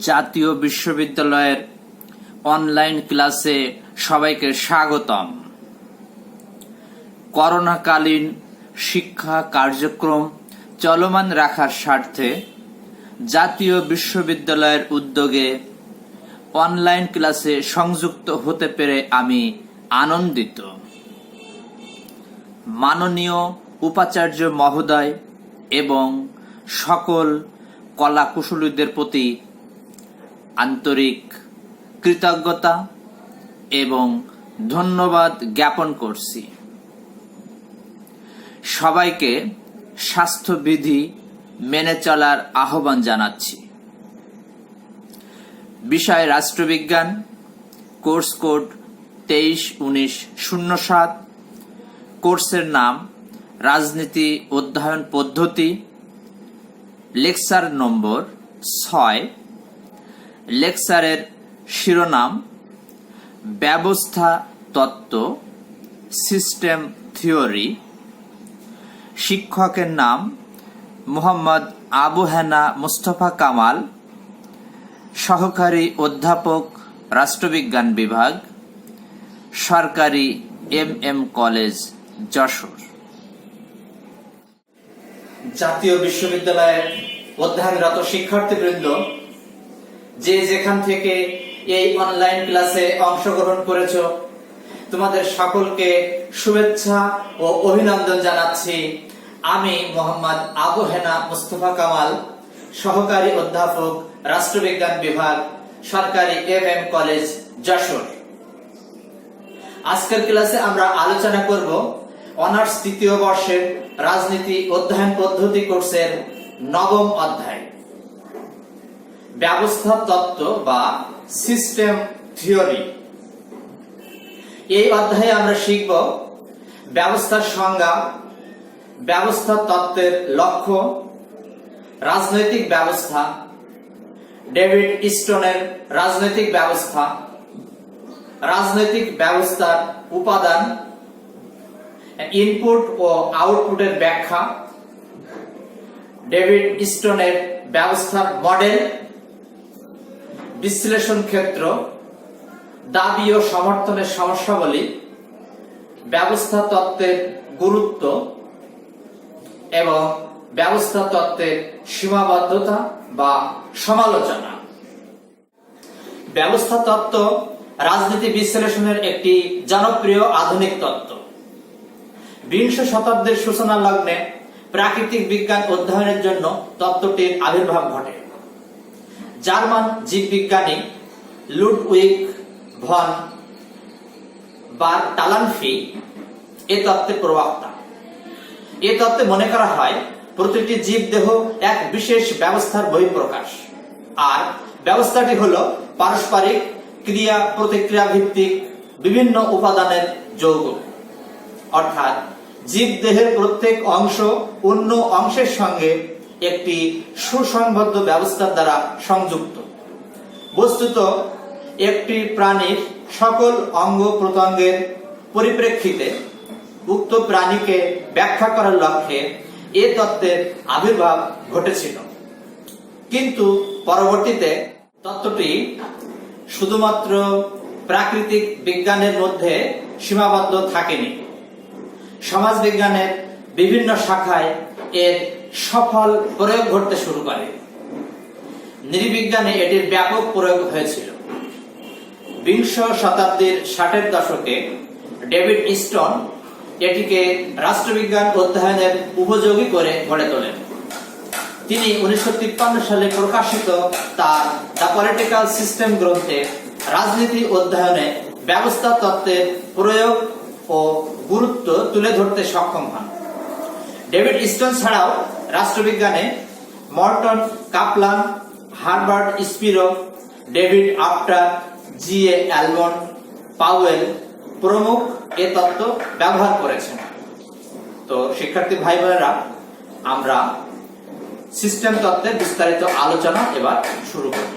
জাতীয় বিশ্ববিদ্যালয়ের অনলাইন ক্লাসে সবাইকে স্বাগতম। করোনাকালীন শিক্ষা কার্যক্রম চলমান রাখার স্বার্থে জাতীয় বিশ্ববিদ্যালয়ের উদ্যোগে অনলাইন ক্লাসে সংযুক্ত হতে পেরে আমি আনন্দিত। মাননীয় উপাচার্য মহোদয় এবং সকল কলাকুশলীদের প্রতি আন্তরিক কৃতজ্ঞতা এবং ধন্যবাদ জ্ঞাপন করছি। সবাইকে স্বাস্থ্যবিধি মেনে চলার আহ্বান জানাচ্ছি। বিষয় রাষ্ট্রবিজ্ঞান, কোর্স কোড 23-19-07, কোর্সের নাম রাজনীতি অধ্যয়ন পদ্ধতি, লেকচার নম্বর 6, লেকচারের শিরোনাম ব্যবস্থা তত্ত্ব সিস্টেম থিওরি, শিক্ষকের নাম মোহাম্মদ আবু হেনা মুস্তফা কামাল, সহকারী অধ্যাপক রাষ্ট্রবিজ্ঞান বিভাগ, সরকারি MM কলেজ, যশোর। জাতীয় বিশ্ববিদ্যালয়ের অধ্যয়নরত শিক্ষার্থীবৃন্দ, যে যেখান থেকে এই অনলাইন ক্লাসে অংশগ্রহণ করেছ, তোমাদের সকলকে শুভেচ্ছা ও অভিনন্দন জানাচ্ছি। আমি মোহাম্মদ আবু হেনা মুস্তফা কামাল, সহকারী অধ্যাপক রাষ্ট্রবিজ্ঞান বিভাগ, সরকারি MM কলেজ, যশোর। আজকের ক্লাসে আমরা আলোচনা করব অনার্স তৃতীয় বর্ষের রাজনীতি অধ্যয়ন পদ্ধতি কোর্সের 9ম অধ্যায় ব্যবস্থা তত্ত্ব বা সিস্টেম থিওরি। এই অধ্যায়ে আমরা শিখব ব্যবস্থার সংজ্ঞা, ব্যবস্থা তত্ত্বের লক্ষ্য, রাজনৈতিক ব্যবস্থা, ডেভিড স্টোনের রাজনৈতিক ব্যবস্থা, রাজনৈতিক ব্যবস্থার উপাদান, ইনপুট ও আউটপুটের ব্যাখ্যা, ডেভিড স্টোনের ব্যবস্থার মডেল, বিশ্লেষণ ক্ষেত্র, দাবি ও সমর্থনের সমস্যাবলী, ব্যবস্থা তত্ত্বের গুরুত্ব এবং ব্যবস্থা তত্ত্বের সীমাবদ্ধতা বা সমালোচনা। ব্যবস্থা তত্ত্ব রাজনীতি বিশ্লেষণের একটি জনপ্রিয় আধুনিক তত্ত্ব। বিংশ শতাব্দীর সূচনা লগ্নে প্রাকৃতিক বিজ্ঞান অধ্যয়নের জন্য তত্ত্বটির আবির্ভাব ঘটে। জার্মান জীববিজ্ঞানী লুডউইগ ভন বারটালানফি এ তত্ত্বের প্রবক্তা। এ তত্ত্বে মনে করা হয় প্রতিটি জীবদেহ এক বিশেষ ব্যবস্থার বহিঃপ্রকাশ, আর ব্যবস্থাটি হল পারস্পরিক ক্রিয়া প্রতিক্রিয়া ভিত্তিক বিভিন্ন উপাদানের যৌগ, অর্থাৎ জীবদেহের প্রত্যেক অংশ অন্য অংশের সঙ্গে একটি সুসংবদ্ধ ব্যবস্থার দ্বারা সংযুক্ত। বস্তুত একটি প্রাণীর সকল অঙ্গ প্রত্যঙ্গের পরিপ্রেক্ষিতে উক্ত প্রাণীকে ব্যাখ্যা করার লক্ষ্যে এ তত্ত্বের আবির্ভাব ঘটেছিল। কিন্তু পরবর্তীতে তত্ত্বটি শুধুমাত্র প্রাকৃতিক বিজ্ঞানের মধ্যে সীমাবদ্ধ থাকেনি। সমাজ বিজ্ঞানের বিভিন্ন শাখায় এর সফল প্রয়োগ ঘটতে শুরু করে। নৃবিজ্ঞানে এটির ব্যাপক প্রয়োগ হয়েছিল। বিংশ শতাব্দীর 60-এর দশকে ডেভিড স্টোন এটিকে রাষ্ট্রবিজ্ঞান অধ্যয়নের উপযোগী করে গড়ে তোলেন। তিনি 1953 সালে প্রকাশিত তার দ্য পলিটিক্যাল সিস্টেম গ্রন্থে রাজনীতি অধ্যয়নে ব্যবস্থা তত্ত্বের প্রয়োগ ও গুরুত্ব তুলে ধরতে সক্ষম হন। ডেভিড স্টোন ছাড়াও রাষ্ট্রবিজ্ঞানে Morton Kaplan, Herbert Spiro, David Apter, G.A. Almond Powell প্রমুখ এ তত্ত্ব ব্যবহার করেছেন। তো শিক্ষার্থী ভাই বোনেরা, আমরা সিস্টেম তত্ত্বের বিস্তারিত আলোচনা এবার শুরু করব।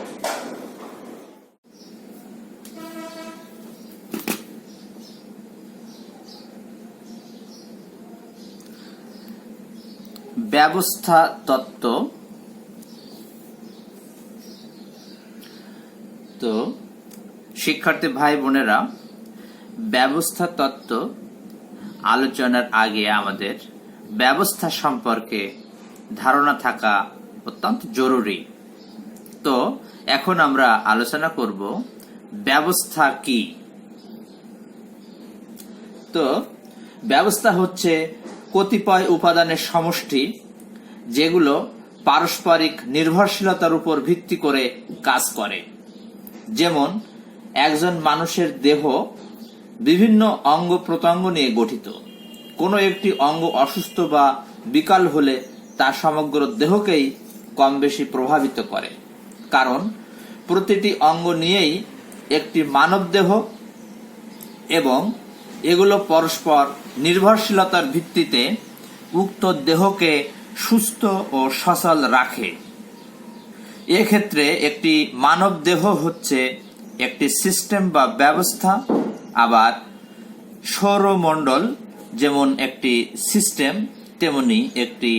ব্যবস্থা তত্ত্ব তো শিক্ষার্থী ভাই বোনেরা, ব্যবস্থা তত্ত্ব আলোচনার আগে আমাদের ব্যবস্থা সম্পর্কে ধারণা থাকা অত্যন্ত জরুরি। তো এখন আমরা আলোচনা করব ব্যবস্থা কি। তো ব্যবস্থা হচ্ছে কতিপয় উপাদানের সমষ্টি, যেগুলো পারস্পরিক নির্ভরশীলতার উপর ভিত্তি করে কাজ করে। যেমন একজন মানুষের দেহ বিভিন্ন অঙ্গ প্রত্যঙ্গ নিয়ে গঠিত। কোনো একটি অঙ্গ অসুস্থ বা বিকল হলে তা সমগ্র দেহকেই কম বেশি প্রভাবিত করে, কারণ প্রতিটি অঙ্গ নিয়েই একটি মানব দেহ এবং এগুলো পরস্পর নির্ভরশীলতার ভিত্তিতে উক্ত দেহকে সুস্থ ও সচল রাখে। এক্ষেত্রে একটি মানব দেহ হচ্ছে একটি সিস্টেম বা ব্যবস্থা, আবার সৌরমণ্ডল যেমন একটি সিস্টেম, তেমনি একটি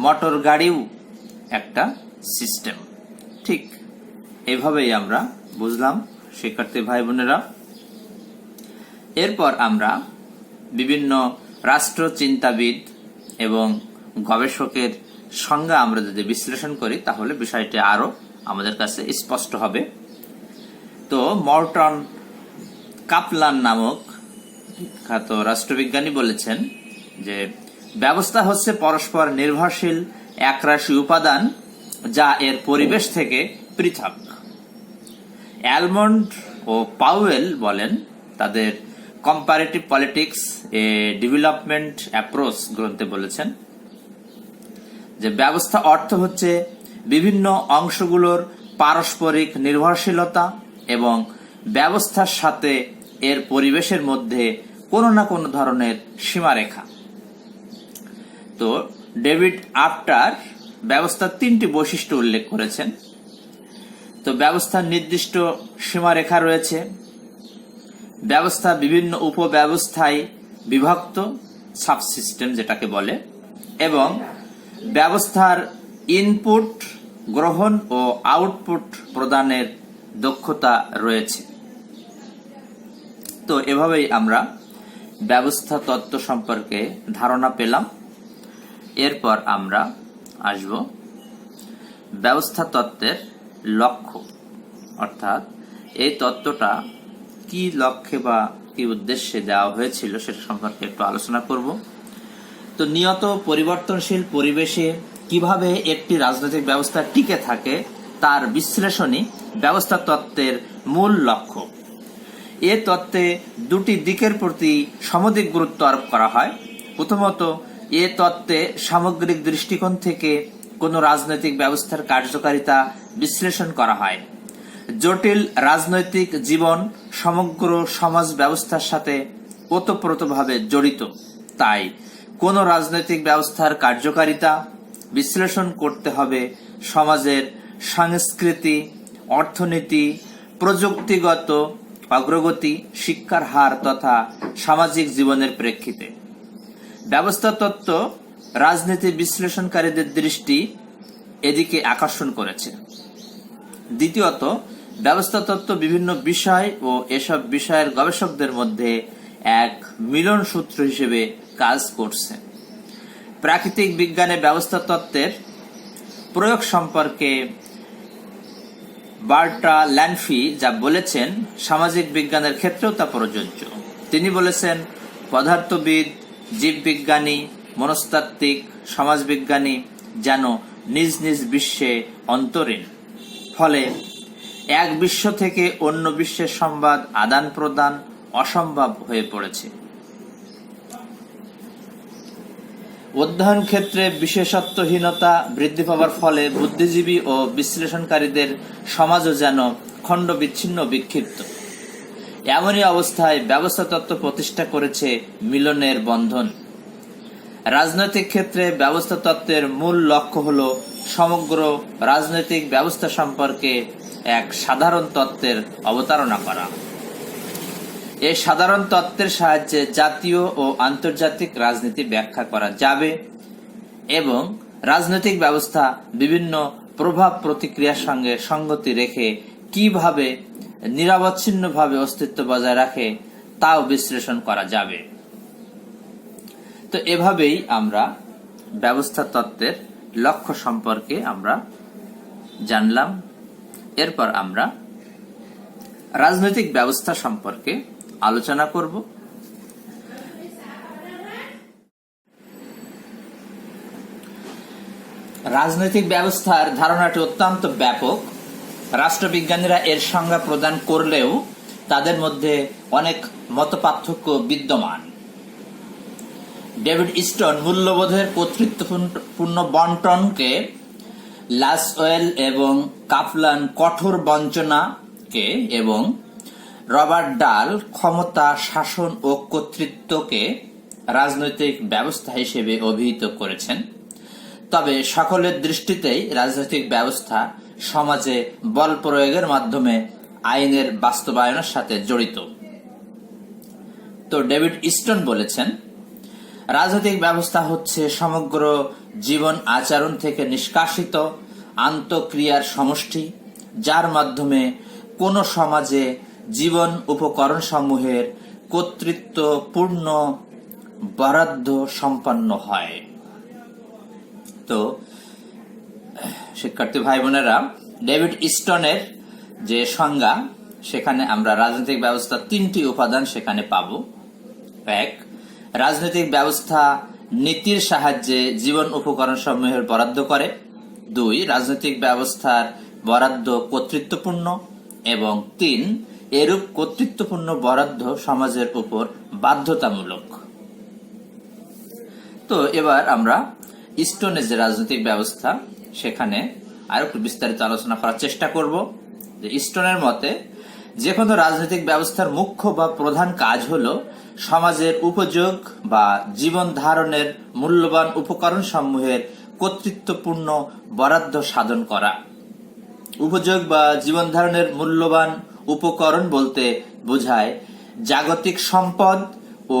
মোটর গাড়িও একটা সিস্টেম। ঠিক এভাবেই আমরা বুঝলাম শিক্ষার্থী ভাই বোনেরা। এরপর আমরা বিভিন্ন রাষ্ট্র চিন্তাবিদ এবং গবেষকের সংজ্ঞা আমরা যদি বিশ্লেষণ করি, তাহলে বিষয়টি আরো আমাদের কাছে স্পষ্ট হবে। তো মর্টন কাপলান নামক বিখ্যাত রাষ্ট্রবিজ্ঞানী বলেছেন যে ব্যবস্থা হচ্ছে পরস্পর নির্ভরশীল একরাশি উপাদান যা এর পরিবেশ থেকে পৃথক। অ্যালমন্ড ও পাওয়েল বলেন তাদের কম্পারেটিভ পলিটিক্স এ ডেভেলপমেন্ট অ্যাপ্রোচ গ্রন্থে বলেছেন যে ব্যবস্থা অর্থ হচ্ছে বিভিন্ন অংশগুলোর পারস্পরিক নির্ভরশীলতা এবং ব্যবস্থার সাথে এর পরিবেশের মধ্যে কোনো না কোনো ধরনের সীমারেখা। তো ডেভিড আফটার ব্যবস্থার 3টি বৈশিষ্ট্য উল্লেখ করেছেন। তো ব্যবস্থার নির্দিষ্ট সীমারেখা রয়েছে, ব্যবস্থা বিভিন্ন উপব্যবস্থায় বিভক্ত, সাবসিস্টেম যেটাকে বলে, এবং ব্যবস্থার ইনপুট গ্রহণ ও আউটপুট প্রদানের দক্ষতা রয়েছে। তো এভাবেই আমরা ব্যবস্থা তত্ত্ব সম্পর্কে ধারণা পেলাম। এরপর আমরা আসব ব্যবস্থা তত্ত্বের লক্ষ্য, অর্থাৎ এই তত্ত্বটা কি লক্ষ্যে বা কি উদ্দেশ্যে দেওয়া হয়েছিল সেটা সম্পর্কে একটু আলোচনা করব। তো নিয়ত পরিবর্তনশীল পরিবেশে কিভাবে একটি রাজনৈতিক ব্যবস্থা টিকে থাকে তার বিশ্লেষণই ব্যবস্থা তত্ত্বের মূল লক্ষ্য। এ তত্ত্বে দুটি দিকের প্রতি সমধিক গুরুত্ব আরোপ করা হয়। প্রথমত, এ তত্ত্বে সামগ্রিক দৃষ্টিকোণ থেকে কোন রাজনৈতিক ব্যবস্থার কার্যকারিতা বিশ্লেষণ করা হয়। জটিল রাজনৈতিক জীবন সমগ্র সমাজ ব্যবস্থার সাথে ওতপ্রোতভাবে জড়িত, তাই কোন রাজনৈতিক ব্যবস্থার কার্যকারিতা বিশ্লেষণ করতে হবে সমাজের সংস্কৃতি, অর্থনীতি, প্রযুক্তিগত অগ্রগতি, শিক্ষার হার তথা সামাজিক জীবনের প্রেক্ষিতে। ব্যবস্থা তত্ত্ব রাজনীতি বিশ্লেষণকারীদের দৃষ্টি এদিকে আকর্ষণ করেছে। দ্বিতীয়ত, ব্যবস্থা তত্ত্ব বিভিন্ন বিষয় ও এসব বিষয়ের গবেষকদের মধ্যে এক মিলন সূত্র হিসেবে কাজ করছে। প্রাকৃতিক বিজ্ঞানে ব্যবস্থা তত্ত্বের প্রয়োগ সম্পর্কে বার্টা ল্যানফি যা বলেছেন, সামাজিক বিজ্ঞানের ক্ষেত্রেও তা প্রযোজ্য। তিনি বলেছেন, পদার্থবিদ, জীববিজ্ঞানী, মনস্তাত্ত্বিক, সমাজবিজ্ঞানী যেন নিজ নিজ বিশ্বে অন্তরীণ। ফলে এক বিশ্ব থেকে অন্য বিশ্বের সংবাদ আদান প্রদান অসম্ভব হয়ে পড়েছে। অধ্যয়ন ক্ষেত্রে বিশেষত্বহীনতা বৃদ্ধি পাওয়ার ফলে বুদ্ধিজীবী ও বিশ্লেষণকারীদের সমাজও যেন খণ্ড বিচ্ছিন্ন বিক্ষিপ্ত। এমনই অবস্থায় ব্যবস্থা তত্ত্ব প্রতিষ্ঠা করেছে মিলনের বন্ধন। রাজনৈতিক ক্ষেত্রে ব্যবস্থা তত্ত্বের মূল লক্ষ্য হল সমগ্র রাজনৈতিক ব্যবস্থা সম্পর্কে এক সাধারণ তত্ত্বের অবতারণা করা। এই সাধারণ তত্ত্বের সাহায্যে জাতীয় ও আন্তর্জাতিক রাজনীতি ব্যাখ্যা করা যাবে এবং রাজনৈতিক ব্যবস্থা বিভিন্ন প্রভাব প্রতিক্রিয়ার সঙ্গে সঙ্গতি রেখে কিভাবে নিরবচ্ছিন্নভাবে অস্তিত্ব বজায় রাখে তাও বিশ্লেষণ করা যাবে। তো এভাবেই আমরা ব্যবস্থা তত্ত্বের লক্ষ্য সম্পর্কে আমরা জানলাম। এরপর আমরা রাজনৈতিক ব্যবস্থা সম্পর্কে আলোচনা করব। রাজনৈতিক ব্যবস্থার ধারণাটি অত্যন্ত ব্যাপক। রাষ্ট্রবিজ্ঞানীরা এর সংজ্ঞা প্রদান করলেও তাদের মধ্যে অনেক মতপার্থক্য বিদ্যমান। ডেভিড স্টোন মূল্যবোধের কর্তৃত্বপূর্ণ বন্টনকে, লাসওয়েল এবং কাপলান কঠোর বঞ্চনাকে এবং রবার্ট ডাল ক্ষমতা, শাসন ও কর্তৃত্বকে রাজনৈতিক ব্যবস্থা হিসেবে অভিহিত করেছেন। তবে সকলের দৃষ্টিতেই রাজনৈতিক ব্যবস্থা সমাজে বল প্রয়োগের মাধ্যমে আইনের বাস্তবায়নের সাথে জড়িত। তো ডেভিড স্টোন বলেছেন, রাজনৈতিক ব্যবস্থা হচ্ছে সমগ্র জীবন আচরণ থেকে নিষ্কাশিত আন্তঃক্রিয়ার সমষ্টি, যার মাধ্যমে কোন সমাজে জীবন উপকরণ সমূহের কর্তৃত্বপূর্ণ বরাদ্দ সম্পন্ন হয়। তো শিক্ষার্থী ভাই বোনেরা, ডেভিড স্টোনের যে সংজ্ঞা, সেখানে আমরা রাজনৈতিক ব্যবস্থা তিনটি উপাদান সেখানে পাব। এক, রাজনৈতিক ব্যবস্থা নীতির সাহায্যে জীবন উপকরণ সমূহের বরাদ্দ করে। দুই, রাজনৈতিক ব্যবস্থার বরাদ্দ কর্তৃত্বপূর্ণ। এবং তিন, এরূপ কর্তৃত্বপূর্ণ বরাদ্দ সমাজের উপর বাধ্যতামূলক। তো এবার আমরা স্টোনের যে রাজনৈতিক ব্যবস্থা সেখানে আরো একটু বিস্তারিত আলোচনা করার চেষ্টা করব। যে স্টোনের মতে যে কোনো রাজনৈতিক ব্যবস্থার মুখ্য বা প্রধান কাজ হলো সমাজের উপযোগ বা জীবন ধারণের মূল্যবান উপকরণ সমূহের কর্তৃত্বপূর্ণ বরাদ্দ সাধন করা। উপযোগ বা জীবন ধারণের মূল্যবান উপকরণ বলতে বোঝায় জাগতিক সম্পদ ও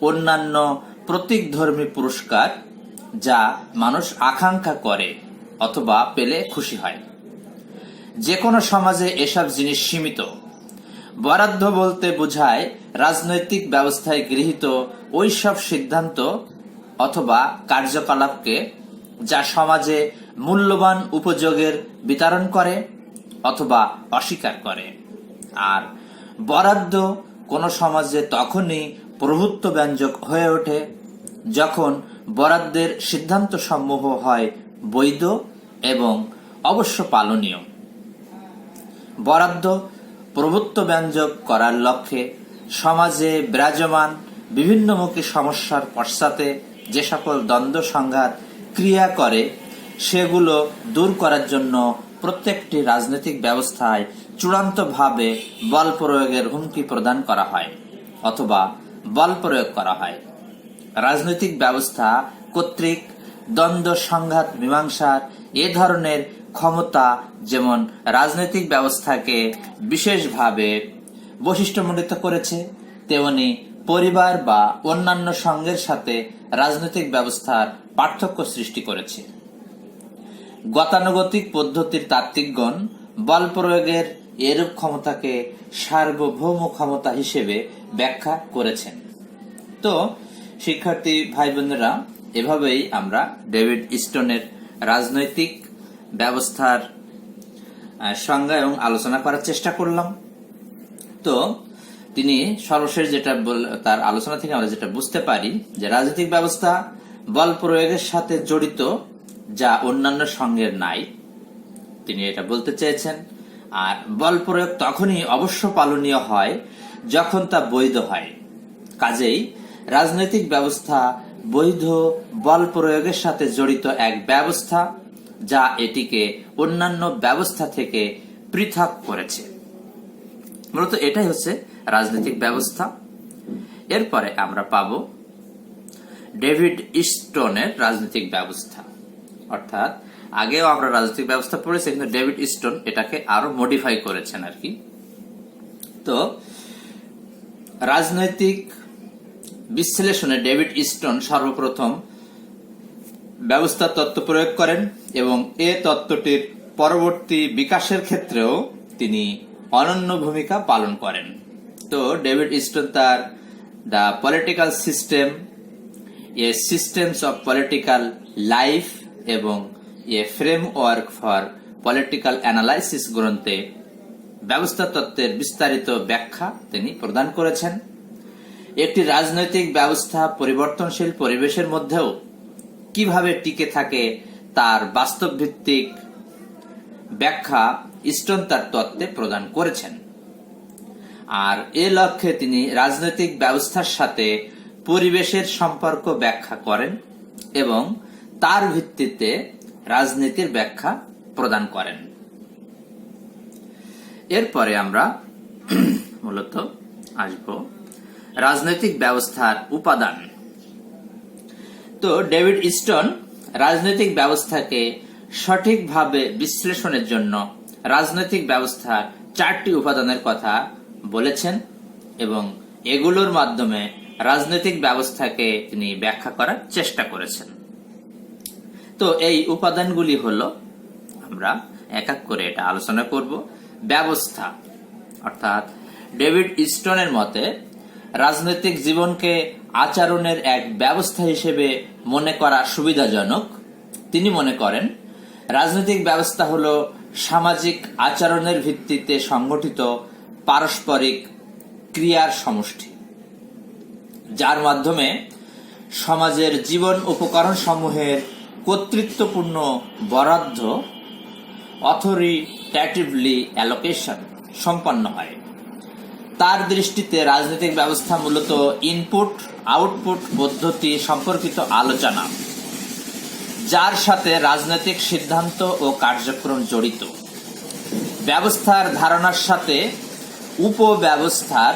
অন্যান্য প্রতীকধর্মী পুরস্কার, যা মানুষ আকাঙ্ক্ষা করে অথবা পেলে খুশি হয়। যে কোনো সমাজে এসব জিনিস সীমিত। বরাদ্দ বলতে বোঝায় রাজনৈতিক ব্যবস্থায় গৃহীত ওইসব সিদ্ধান্ত অথবা কার্যকলাপকে যা সমাজে মূল্যবান উপযোগের বিতরণ করে অথবা অস্বীকার করে। আর বরাদ্দ কোন সমাজে তখনই প্রভুত্ব ব্যঞ্জক হয়ে ওঠে যখন বরাদ্দের সিদ্ধান্ত সমূহ হয় বৈধ এবং অবশ্য পালনীয়। বরাদ্দ প্রভুত্ব ব্যঞ্জক করার লক্ষ্যে সমাজে বিরাজমান বিভিন্নমুখী সমস্যার পশ্চাতে যে সকল দ্বন্দ্ব সংঘাত ক্রিয়া করে সেগুলো দূর করার জন্য প্রত্যেকটি রাজনৈতিক ব্যবস্থায় চূড়ান্তভাবে বল প্রয়োগের হুমকি প্রদান করা হয় অথবা বল প্রয়োগ করা হয়। রাজনৈতিক ব্যবস্থা কর্তৃক দ্বন্দ্ব সংঘাত মীমাংসার এ ধরনের ক্ষমতা যেমন রাজনৈতিক ব্যবস্থাকে বিশেষভাবে বৈশিষ্ট্যমণ্ডিত করেছে, তেমনি পরিবার বা অন্যান্য সঙ্গের সাথে রাজনৈতিক ব্যবস্থার পার্থক্য সৃষ্টি করেছে। গতানুগতিক পদ্ধতির তাত্ত্বিকগণ বল প্রয়োগের এরূপ ক্ষমতাকে সার্বভৌম ক্ষমতা হিসেবে ব্যাখ্যা করেছেন। তো শিক্ষার্থী ভাই বোনেরা, এভাবেই আমরা ডেভিড স্টোনের রাজনৈতিক ব্যবস্থার সংজ্ঞা এবং আলোচনা করার চেষ্টা করলাম। তো তিনি সর্বশেষ যেটা তার আলোচনা থেকে আমরা যেটা বুঝতে পারি যে রাজনৈতিক ব্যবস্থা বল প্রয়োগের সাথে জড়িত যা অন্যান্য সঙ্গের নাই, তিনি এটা বলতে চেয়েছেন। আর বল প্রয়োগ তখনই অবশ্য পালনীয় হয় যখন তা বৈধ হয়। কাজেই রাজনৈতিক ব্যবস্থা বৈধ বল প্রয়োগের সাথে জড়িত এক ব্যবস্থা যা এটিকে অন্যান্য ব্যবস্থা থেকে পৃথক করেছে। মূলত এটাই হচ্ছে রাজনৈতিক ব্যবস্থা। এরপরে আমরা পাব ডেভিড স্টোনের রাজনৈতিক ব্যবস্থা। অর্থাৎ আগেও আমরা রাজনৈতিক ব্যবস্থা পড়েছি, কিন্তু ডেভিড স্টোন এটাকে আরো মডিফাই করেছেন আর কি। তো রাজনৈতিক বিশ্লেষণে ডেভিড স্টোন সর্বপ্রথম ব্যবস্থা তত্ত্ব প্রয়োগ করেন এবং এ তত্ত্বটির পরবর্তী বিকাশের ক্ষেত্রেও তিনি অনন্য ভূমিকা পালন করেন। তো ডেভিড স্টোন তার the political system, a systems of political life এবং a framework for political analysis গ্রন্থে ব্যবস্থা তত্ত্বের বিস্তারিত ব্যাখ্যা তিনি প্রদান করেছেন। একটি রাজনৈতিক ব্যবস্থা পরিবর্তনশীল পরিবেশের মধ্যেও কিভাবে টিকে থাকে তার বাস্তব ভিত্তিক ব্যাখ্যা স্টোন তার তত্ত্বে প্রদান করেছেন। আর এ লক্ষ্যে তিনি রাজনৈতিক ব্যবস্থার সাথে পরিবেশের সম্পর্ক ব্যাখ্যা করেন এবং তার ভিত্তিতে রাজনীতির ব্যাখ্যা প্রদান করেন। এরপরে আমরা মূলত আসব রাজনৈতিক ব্যবস্থার উপাদান। তো ডেভিড স্টোন রাজনৈতিক ব্যবস্থাকে সঠিকভাবে বিশ্লেষণের জন্য রাজনৈতিক ব্যবস্থার 4টি উপাদানের কথা বলেছেন এবং এগুলোর মাধ্যমে রাজনৈতিক ব্যবস্থাকে তিনি ব্যাখ্যা করার চেষ্টা করেছেন। তো এই উপাদানগুলি হলো, আমরা এক এক করে এটা আলোচনা করব। ব্যবস্থা, অর্থাৎ ডেভিড স্টোনের মতে রাজনৈতিক জীবনকে আচরণের এক ব্যবস্থা হিসেবে মনে করা সুবিধাজনক। তিনি মনে করেন রাজনৈতিক ব্যবস্থা হলো সামাজিক আচরণের ভিত্তিতে সংগঠিত পারস্পরিক ক্রিয়ার সমষ্টি, যার মাধ্যমে সমাজের জীবন উপকরণ সমূহের কর্তৃত্বপূর্ণ বরাদ্দ অথরিটেটিভলি অ্যালোকেশন সম্পন্ন হয়। তার দৃষ্টিতে রাজনৈতিক ব্যবস্থা মূলত ইনপুট আউটপুট পদ্ধতি সম্পর্কিত আলোচনা, যার সাথে রাজনৈতিক সিদ্ধান্ত ও কার্যক্রম জড়িত। ব্যবস্থার ধারণার সাথে উপব্যবস্থার,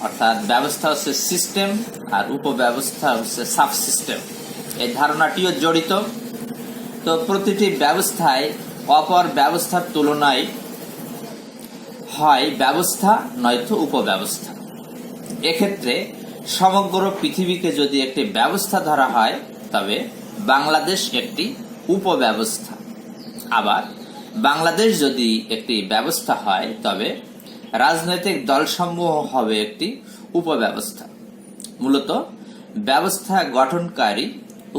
অর্থাৎ ব্যবস্থা হচ্ছে সিস্টেম আর উপব্যবস্থা হচ্ছে সাবসিস্টেম, এই ধারণাটিও জড়িত। তো প্রতিটি ব্যবস্থায় অপর ব্যবস্থার তুলনায় হয় ব্যবস্থা নয়তো উপব্যবস্থা। এক্ষেত্রে সমগ্র পৃথিবীকে যদি একটি ব্যবস্থা ধরা হয় তবে বাংলাদেশ একটি উপব্যবস্থা, আবার বাংলাদেশ যদি একটি ব্যবস্থা হয় তবে রাজনৈতিক দলসমূহ হবে একটি উপব্যবস্থা। মূলত ব্যবস্থা গঠনকারী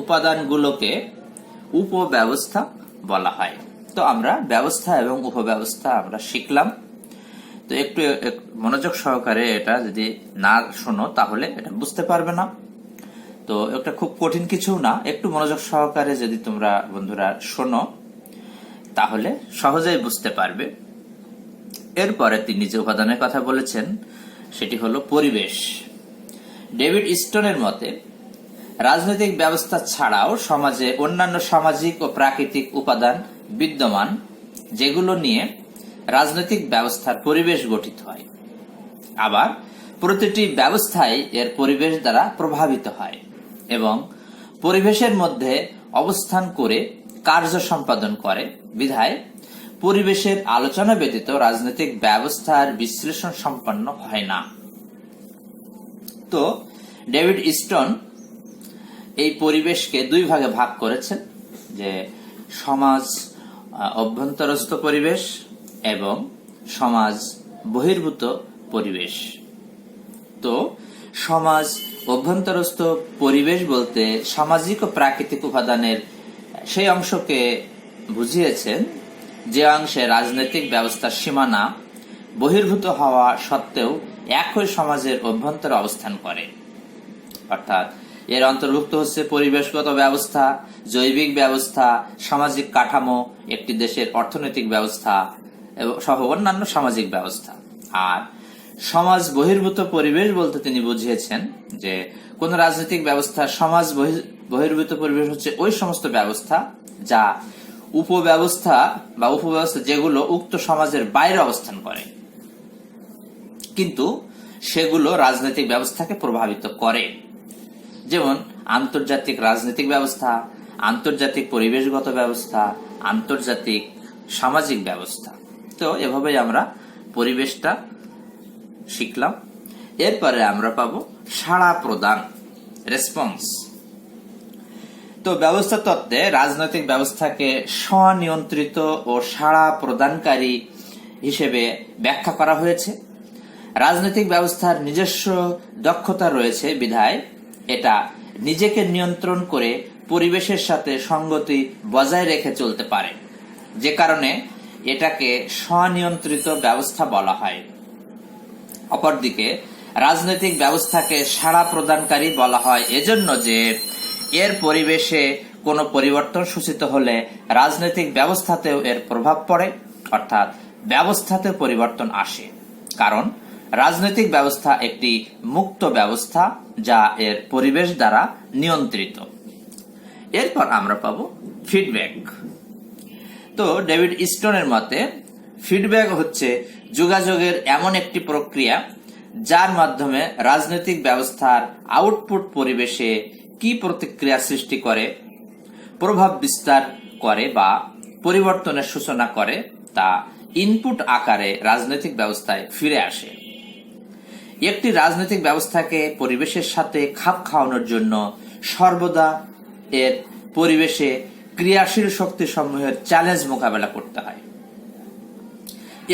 উপাদানগুলোকে উপব্যবস্থা বলা হয়। তো আমরা ব্যবস্থা এবং উপব্যবস্থা আমরা শিখলাম। তো একটু মনোযোগ সহকারে এটা যদি না শোনো তাহলে এটা বুঝতে পারবে না। তো এটা খুব কঠিন কিছু না, একটু মনোযোগ সহকারে যদি তোমরা বন্ধুরা শোনো তাহলে সহজেই বুঝতে পারবে। এরপরে তিনি যে উপাদানের কথা বলেছেন সেটি হলো পরিবেশ। ডেভিড স্টোনের মতে রাজনৈতিক ব্যবস্থা ছাড়াও সমাজে অন্যান্য সামাজিক ও প্রাকৃতিক উপাদান বিদ্যমান, যেগুলো নিয়ে রাজনৈতিক ব্যবস্থার পরিবেশ গঠিত হয়। আবার প্রতিটি ব্যবস্থাই এর পরিবেশ দ্বারা প্রভাবিত হয় এবং পরিবেশের মধ্যে অবস্থান করে কার্য সম্পাদন করে। বিধায় পরিবেশের আলোচনা ব্যতীত রাজনৈতিক ব্যবস্থার বিশ্লেষণ সম্পন্ন হয় না। তো ডেভিড স্টোন এই পরিবেশকে 2 ভাগে ভাগ করেছেন, যে সমাজ অভ্যন্তরস্থ পরিবেশ এবং সমাজ বহির্ভূত পরিবেশ। তো সমাজ অভ্যন্তরস্থ পরিবেশ বলতে সামাজিক ও প্রাকৃতিক উপাদানের সেই অংশকে বুঝিয়েছেন যে অংশে রাজনৈতিক ব্যবস্থার সীমানা বহির্ভূত হওয়া সত্ত্বেও একই সমাজের অভ্যন্তরে অবস্থান করে। অর্থাৎ এর অন্তর্ভুক্ত হচ্ছে পরিবেশগত ব্যবস্থা, জৈবিক ব্যবস্থা, সামাজিক কাঠামো, একটি দেশের অর্থনৈতিক ব্যবস্থা সহ অন্যান্য সামাজিক ব্যবস্থা। আর সমাজ বহির্ভূত পরিবেশ বলতে তিনি বুঝিয়েছেন যে কোন রাজনৈতিক ব্যবস্থা সমাজ বহির্ভূত পরিবেশ হচ্ছে ওই সমস্ত ব্যবস্থা যা উপব্যবস্থা বা উপব্যবস্থা যেগুলো উক্ত সমাজের বাইরে অবস্থান করে, কিন্তু সেগুলো রাজনৈতিক ব্যবস্থাকে প্রভাবিত করে। যেমন আন্তর্জাতিক রাজনৈতিক ব্যবস্থা, আন্তর্জাতিক পরিবেশগত ব্যবস্থা, আন্তর্জাতিক সামাজিক ব্যবস্থা। তো এভাবেই আমরা পরিবেশটা শিখলাম। এরপরে আমরা পাবো সাড়া প্রদান, রেসপন্স। তো ব্যবস্থা তত্ত্বে রাজনৈতিক ব্যবস্থাকে স্বনিয়ন্ত্রিত ও সাড়া প্রদানকারী হিসেবে ব্যাখ্যা করা হয়েছে। রাজনৈতিক ব্যবস্থার নিজস্ব দক্ষতা রয়েছে বিধায় এটা নিজেকে নিয়ন্ত্রণ করে পরিবেশের সাথে সঙ্গতি বজায় রেখে চলতে পারে, যে কারণে এটাকে স্বনিয়ন্ত্রিত ব্যবস্থা বলা হয়। অপরদিকে রাজনৈতিক ব্যবস্থাকে সাড়া প্রদানকারী বলা হয় এজন্য যে এর পরিবেশে কোনো পরিবর্তন সূচিত হলে রাজনৈতিক ব্যবস্থাতেও এর প্রভাব পড়ে, অর্থাৎ ব্যবস্থাতে পরিবর্তন আসে। কারণ রাজনৈতিক ব্যবস্থা একটি মুক্ত ব্যবস্থা যা এর পরিবেশ দ্বারা নিয়ন্ত্রিত। এরপর আমরা পাবো ফিডব্যাক। তো ডেভিড স্টোনের মতে ফিডব্যাক হচ্ছে যোগাযোগের এমন একটি প্রক্রিয়া যার মাধ্যমে রাজনৈতিক ব্যবস্থার আউটপুট পরিবেশে কি প্রতিক্রিয়া সৃষ্টি করে, প্রভাব বিস্তার করে বা পরিবর্তনের সূচনা করে তা ইনপুট আকারে রাজনৈতিক ব্যবস্থায় ফিরে আসে। একটি রাজনৈতিক ব্যবস্থাকে পরিবেশের সাথে খাপ খাওয়ানোর জন্য সর্বদা এর পরিবেশে ক্রিয়াশীল শক্তি সমূহের চ্যালেঞ্জ মোকাবেলা করতে হয়।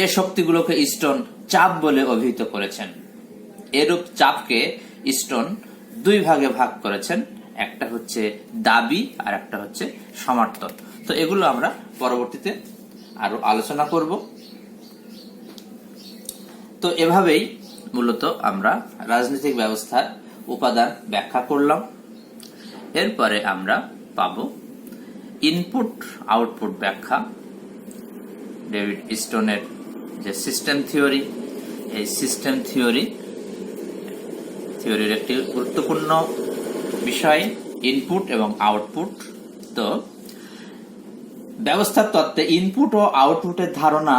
এ শক্তিগুলোকে স্টোন চাপ বলে অভিহিত করেছেন। এরূপ চাপকে স্টোন দুই ভাগে ভাগ করেছেন, একটা হচ্ছে দাবি আর একটা হচ্ছে সমর্থন। তো এগুলো আমরা পরবর্তীতে আরো আলোচনা করব। তো এভাবেই মূলত আমরা রাজনৈতিক ব্যবস্থার উপাদান ব্যাখ্যা করলাম। এরপরে আমরা পাব ইনপুট আউটপুট ব্যাখ্যা। ডেভিড স্টোনের যে সিস্টেম থিওরি, এই সিস্টেম থিওরির একটি গুরুত্বপূর্ণ বিষয় ইনপুট এবং আউটপুট। তো ব্যবস্থার তত্ত্বে ইনপুট ও আউটপুটের ধারণা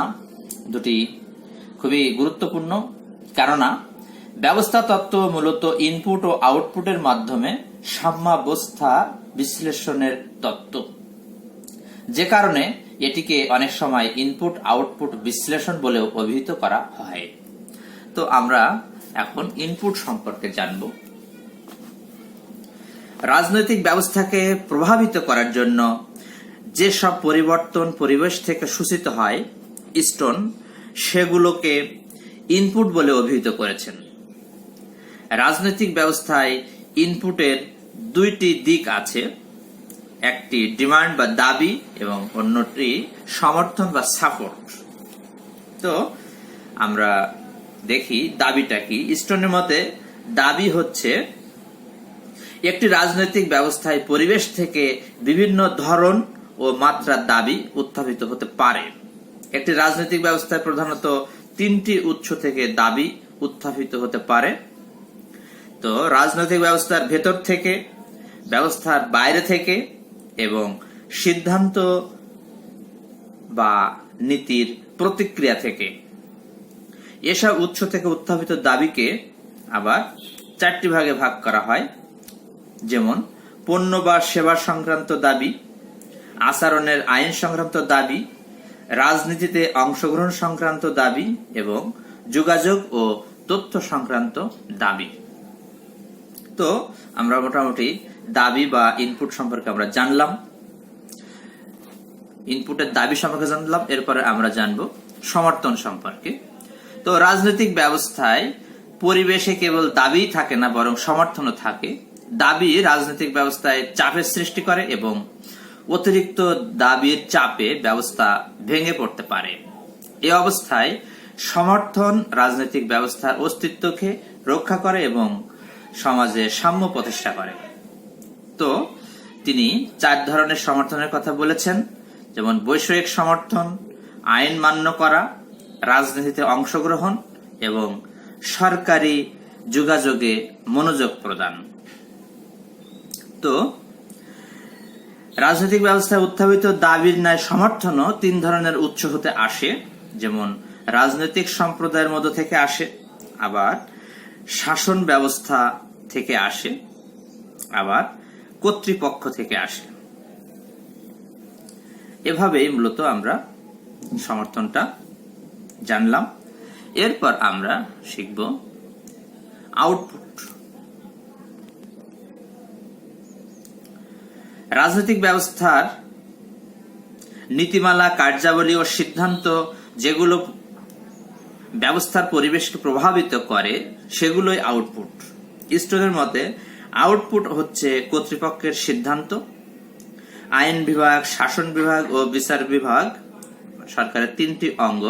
দুটি খুবই গুরুত্বপূর্ণ, কেননা ব্যবস্থা তত্ত্ব মূলত ইনপুট ও আউটপুটের মাধ্যমে সাম্যাবস্থা বিশ্লেষণের তত্ত্ব, যে কারণে এটিকে অনেক সময় ইনপুট আউটপুট বিশ্লেষণ বলেও অভিহিত করা হয়। তো আমরা এখন ইনপুট সম্পর্কে জানব। রাজনৈতিক ব্যবস্থাকে প্রভাবিত করার জন্য যে সব পরিবর্তন পরিবেশ থেকে সূচিত হয়, স্টোন সেগুলোকে ইনপুট বলে অভিহিত করেছেন। রাজনৈতিক ব্যবস্থায় ইনপুটের দুইটি দিক আছে, একটি ডিমান্ড বা দাবি এবং অন্যটি সমর্থন বা সাপোর্ট। তো আমরা দেখি দাবিটা কি। স্টোনের মতে দাবি হচ্ছে একটি রাজনৈতিক ব্যবস্থায় পরিবেশ থেকে বিভিন্ন ধরন ও মাত্রার দাবি উত্থাপিত হতে পারে। একটি রাজনৈতিক ব্যবস্থায় প্রধানত তিনটি উৎস থেকে দাবি উত্থাপিত হতে পারে। তো রাজনৈতিক ব্যবস্থার ভেতর থেকে, ব্যবস্থার বাইরে থেকে এবং সিদ্ধান্ত বা নীতির প্রতিক্রিয়া থেকে। এসব উৎস থেকে উত্থাপিত দাবিকে আবার চারটি ভাগে ভাগ করা হয়, যেমন পণ্য বা সেবা সংক্রান্ত দাবি, আচরণের আইন সংক্রান্ত দাবি, রাজনীতিতে অংশগ্রহণ সংক্রান্ত দাবি এবং যোগাযোগ ও তথ্য সংক্রান্ত দাবি। তো আমরা মোটামুটি দাবি বা ইনপুট সম্পর্কে আমরা জানলাম, ইনপুটের দাবি সম্পর্কে জানলাম। এরপরে আমরা জানবো সমর্থন সম্পর্কে। তো রাজনৈতিক ব্যবস্থায় পরিবেশে কেবল দাবিই থাকে না, বরং সমর্থনও থাকে। দাবি রাজনৈতিক ব্যবস্থায় চাপের সৃষ্টি করে এবং অতিরিক্ত দাবির চাপে ব্যবস্থা ভেঙে পড়তে পারে। এই অবস্থায় সমর্থন রাজনৈতিক ব্যবস্থার অস্তিত্বকে রক্ষা করে এবং সমাজে সাম্য প্রতিষ্ঠা করে। তো তিনি চার ধরনের সমর্থনের কথা বলেছেন, যেমন বৈষয়িক সমর্থন, আইন মান্য করা, রাজনীতিতে অংশগ্রহণ এবং সরকারি যোগাযোগে মনোযোগ প্রদান। তো রাজনৈতিক ব্যবস্থায় উত্থাপিত দাবির ন্যায় সমর্থনও তিন ধরনের উৎস হতে আসে, যেমন রাজনৈতিক সম্প্রদায়ের মধ্য থেকে আসে, আবার শাসন ব্যবস্থা থেকে আসে, আবার কর্তৃপক্ষ থেকে আসে। এভাবেই মূলত আমরা সমর্থনটা জানলাম। এরপর আমরা শিখব আউটপুট। রাজনৈতিক ব্যবস্থার নীতিমালা, কার্যাবলী ও সিদ্ধান্ত যেগুলো ব্যবস্থার পরিবেশকে প্রভাবিত করে সেগুলোই আউটপুট। স্টোনের মতে আউটপুট হচ্ছে কর্তৃপক্ষের সিদ্ধান্ত, আইন বিভাগ, শাসন বিভাগ ও বিচার বিভাগ, সরকারের 3টি অঙ্গ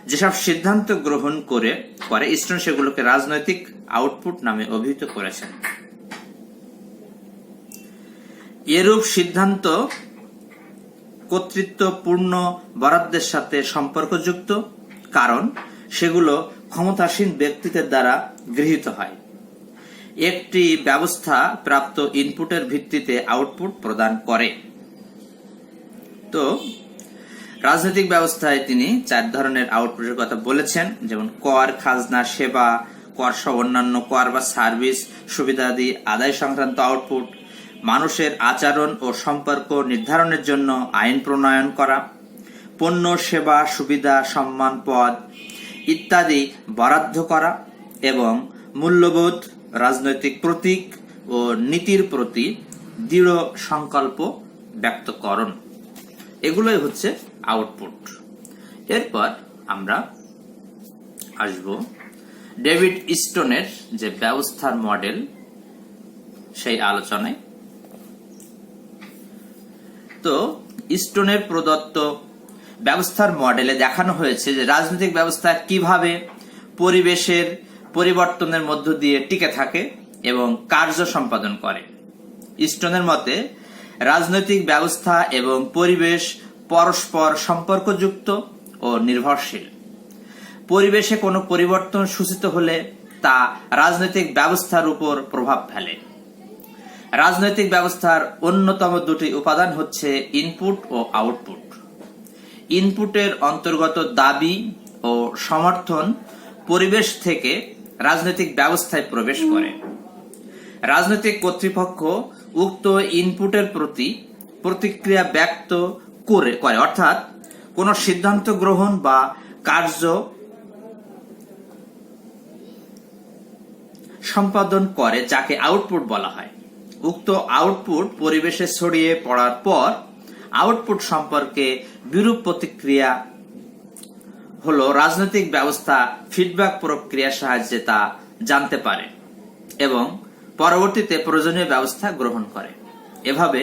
যেসব সিদ্ধান্ত গ্রহণ করে স্টোন সেগুলোকে রাজনৈতিক আউটপুট নামে অভিহিত করেছেন। এরূপ সিদ্ধান্ত কর্তৃত্বপূর্ণ বরাদ্দের সাথে সম্পর্কযুক্ত, কারণ সেগুলো ক্ষমতাসীন ব্যক্তিদের দ্বারা গৃহীত হয়। একটি ব্যবস্থা প্রাপ্ত ইনপুটের ভিত্তিতে আউটপুট প্রদান করে। তো রাজনৈতিক ব্যবস্থায় তিনি 4 ধরনের আউটপুটের কথা বলেছেন, যেমন কর, খাজনা, সেবা, কর সহ অন্যান্য কর বা সার্ভিস সুবিধাদি আদায় সংক্রান্ত আউটপুট, মানুষের আচরণ ও সম্পর্ক নির্ধারণের জন্য আইন প্রণয়ন করা, পণ্য, সেবা, সুবিধা, সম্মান, পদ ইত্যাদি বরাদ্দ করা এবং মূল্যবোধ, রাজনৈতিক প্রতীক ও নীতির প্রতি দৃঢ় সংকল্প ব্যক্তকরণ, এগুলোই হচ্ছে আউটপুট। এরপর আমরা আসব ডেভিড স্টোনের যে ব্যবস্থার মডেল সেই আলোচনায়। তো স্টোনের প্রদত্ত ব্যবস্থার মডেলে দেখানো হয়েছে যে রাজনৈতিক ব্যবস্থা কিভাবে পরিবেশের পরিবর্তনের মধ্য দিয়ে টিকে থাকে এবং কার্য সম্পাদন করে। স্টোনের মতে রাজনৈতিক ব্যবস্থা এবং পরিবেশ পরস্পর সম্পর্কযুক্ত ও নির্ভরশীল। পরিবেশে কোনো পরিবর্তন সূচিত হলে তা রাজনৈতিক ব্যবস্থার উপর প্রভাব ফেলে। রাজনৈতিক ব্যবস্থার অন্যতম 2টি উপাদান হচ্ছে ইনপুট ও আউটপুট। ইনপুটের অন্তর্গত দাবি ও সমর্থন পরিবেশ থেকে রাজনৈতিক ব্যবস্থায় প্রবেশ করে। রাজনৈতিক কর্তৃপক্ষ উক্ত ইনপুটের প্রতি প্রতিক্রিয়া ব্যক্ত করে, অর্থাৎ কোন সিদ্ধান্ত গ্রহণ বা কার্য সম্পাদন করে, যাকে আউটপুট বলা হয়। উক্ত আউটপুট পরিবেশে ছড়িয়ে পড়ার পর আউটপুট সম্পর্কে বিরূপ প্রতিক্রিয়া হলো রাজনৈতিক ব্যবস্থা ফিডব্যাক প্রক্রিয়ার সাহায্যে তা জানতে পারে এবং পরবর্তীতে প্রয়োজনীয় ব্যবস্থা গ্রহণ করে। এভাবে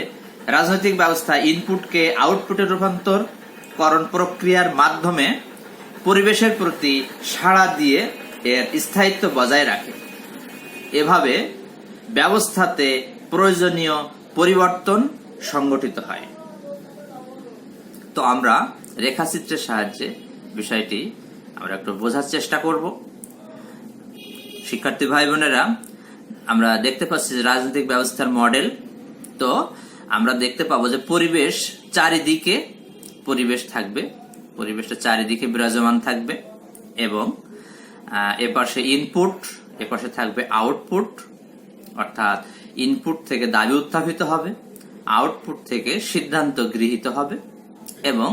রাজনৈতিক ব্যবস্থা ইনপুটকে আউটপুটে রূপান্তরকরণ প্রক্রিয়ার মাধ্যমে পরিবেশের প্রতি সাড়া দিয়ে এর স্থায়িত্ব বজায় রাখে। এভাবে ব্যবস্থাতে প্রয়োজনীয় পরিবর্তন সংগঠিত হয়। তো আমরা রেখাচিত্রের সাহায্যে বিষয়টি আমরা একটু বোঝার চেষ্টা করব। শিক্ষার্থী ভাই বোনেরা, আমরা দেখতে পাচ্ছি যে রাজনৈতিক ব্যবস্থার মডেল। তো আমরা দেখতে পাবো যে পরিবেশ চারিদিকে থাকবে, পরিবেশটা চারিদিকে বিরাজমান থাকবে এবং এপাশে ইনপুট, এপাশে থাকবে আউটপুট, অর্থাৎ ইনপুট থেকে দাবি উত্থাপিত হবে, আউটপুট থেকে সিদ্ধান্ত গৃহীত হবে এবং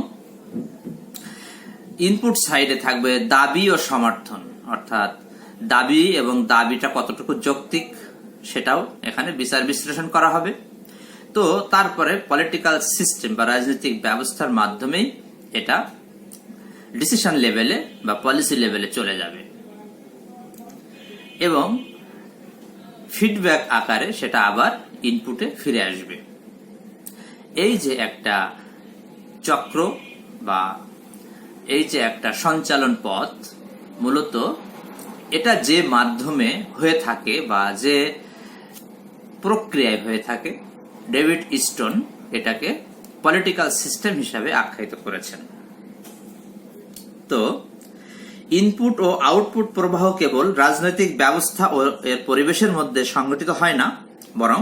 ইনপুট সাইডে থাকবে দাবি ও সমর্থন, অর্থাৎ দাবি এবং দাবিটা কতটুকু যৌক্তিক সেটাও এখানে বিচার বিশ্লেষণ করা হবে। তো তারপরে পলিটিক্যাল সিস্টেম বা রাজনৈতিক ব্যবস্থার মাধ্যমেই এটা ডিসিশন লেভেলে বা পলিসি লেভেলে চলে যাবে এবং ফিডব্যাক আকারে সেটা আবার ইনপুটে ফিরে আসবে। এই যে একটা চক্র বা এই যে একটা সঞ্চালন পথ, মূলত এটা যে মাধ্যমে হয়ে থাকে বা যে প্রক্রিয়ায় হয়ে থাকে, ডেভিড স্টোন এটাকে পলিটিক্যাল সিস্টেম হিসাবে আখ্যায়িত করেছেন। তো ইনপুট ও আউটপুট প্রবাহ কেবল রাজনৈতিক ব্যবস্থা ও এর পরিবেশের মধ্যে সংগঠিত হয় না, বরং